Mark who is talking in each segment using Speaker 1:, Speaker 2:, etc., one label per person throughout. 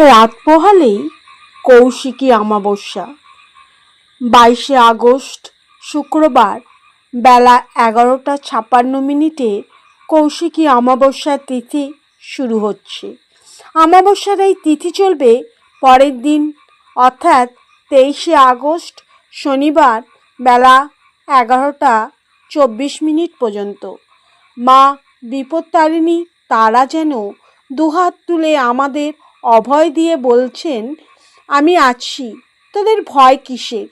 Speaker 1: রাত পোহালেই কৌশিকী অমাবস্যা। 22শে আগস্ট শুক্রবার বেলা 11:56 কৌশিকী অমাবস্যার তিথি শুরু হচ্ছে। অমাবস্যার এই তিথি চলবে পরের দিন অর্থাৎ 23শে আগস্ট শনিবার বেলা 11:24 পর্যন্ত। মা বিপত্তারিণী তারা যেন দুহাত তুলে আমাদের অভয় দিয়ে বলছেন, আমি আছি, তোদের ভয় কিসে।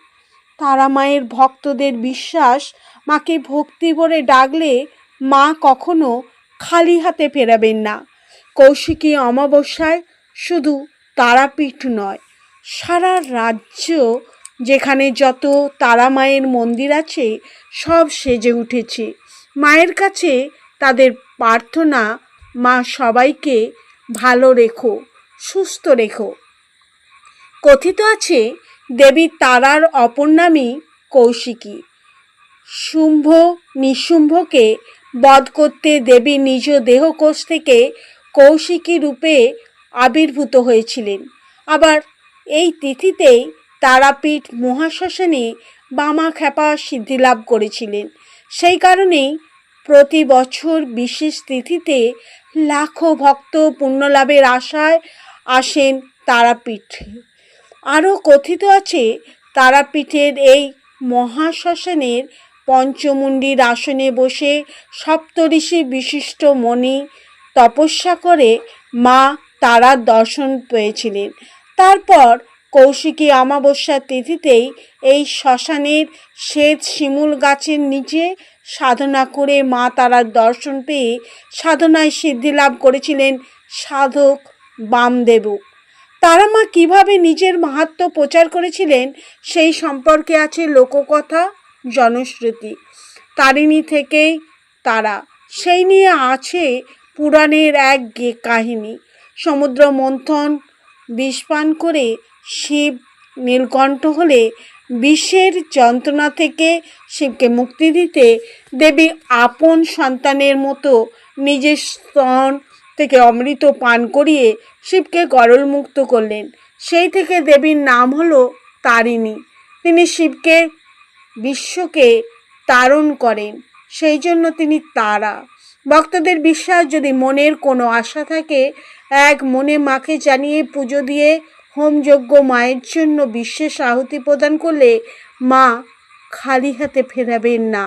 Speaker 1: তারা মায়ের ভক্তদের বিশ্বাস, মাকে ভক্তি ভরে ডাকলে মা কখনো খালি হাতে ফেরাবেন না। কৌশিকী অমাবস্যায় শুধু তারাপীঠ নয়, সারা রাজ্য যেখানে যত তারা মায়ের মন্দির আছে সব সেজে উঠেছে। মায়ের কাছে তাদের প্রার্থনা, মা সবাইকে ভালো রেখো, সুস্থ রেখো। কথিত আছে দেবী তারার অপর নামই কৌশিকী। শুম্ভ নিশুম্ভকে বধ করতে দেবী নিজ দেহকোষ থেকে কৌশিকী রূপে আবির্ভূত হয়েছিলেন। আবার এই তিথিতেই তারাপীঠ মহাশ্মশানে বামা খ্যাপা সিদ্ধিলাভ করেছিলেন। সেই কারণেই প্রতি বছর বিশেষ তিথিতে লাখো ভক্ত পুণ্যলাভের আশায় আসেন তারাপীঠে। আরও কথিত আছে তারাপীঠের এই মহাশ্মশানের পঞ্চমুণ্ডির আসনে বসে সপ্তঋষি বিশিষ্ট মণি তপস্যা করে মা তারার দর্শন পেয়েছিলেন। তারপর কৌশিকী অমাবস্যার তিথিতেই এই শ্মশানের শ্বেত শিমুল গাছের নিচে সাধনা করে মা তারার দর্শন পেয়ে সাধনায় সিদ্ধিলাভ করেছিলেন সাধক বামদেবও। তারা মা কীভাবে নিজের মাহাত্ম্য প্রচার করেছিলেন সেই সম্পর্কে আছে লোককথা, জনশ্রুতি। তারিণী থেকেই তারা, সেই নিয়ে আছে পুরাণের এক কাহিনী। সমুদ্র মন্থন বিষপান করে শিব নীলকণ্ঠ হলে বিষের যন্ত্রণা থেকে শিবকে মুক্তি দিতে দেবী আপন সন্তানের মতো নিজের স্তন থেকে অমৃত পান করিয়ে শিবকে গরলমুক্ত করলেন। সেই থেকে দেবীর নাম হলো তারিণী। তিনি শিবকে বিশ্বকে তারণ করেন, সেই জন্য তিনি তারা। ভক্তদের বিশ্বাস, যদি মনের কোনো আশা থাকে, এক মনে মাকে জানিয়ে পুজো দিয়ে হোমযজ্ঞ মায়ের জন্য বিশেষ আহুতি প্রদান করলে মা খালি হাতে ফেরাবেন না।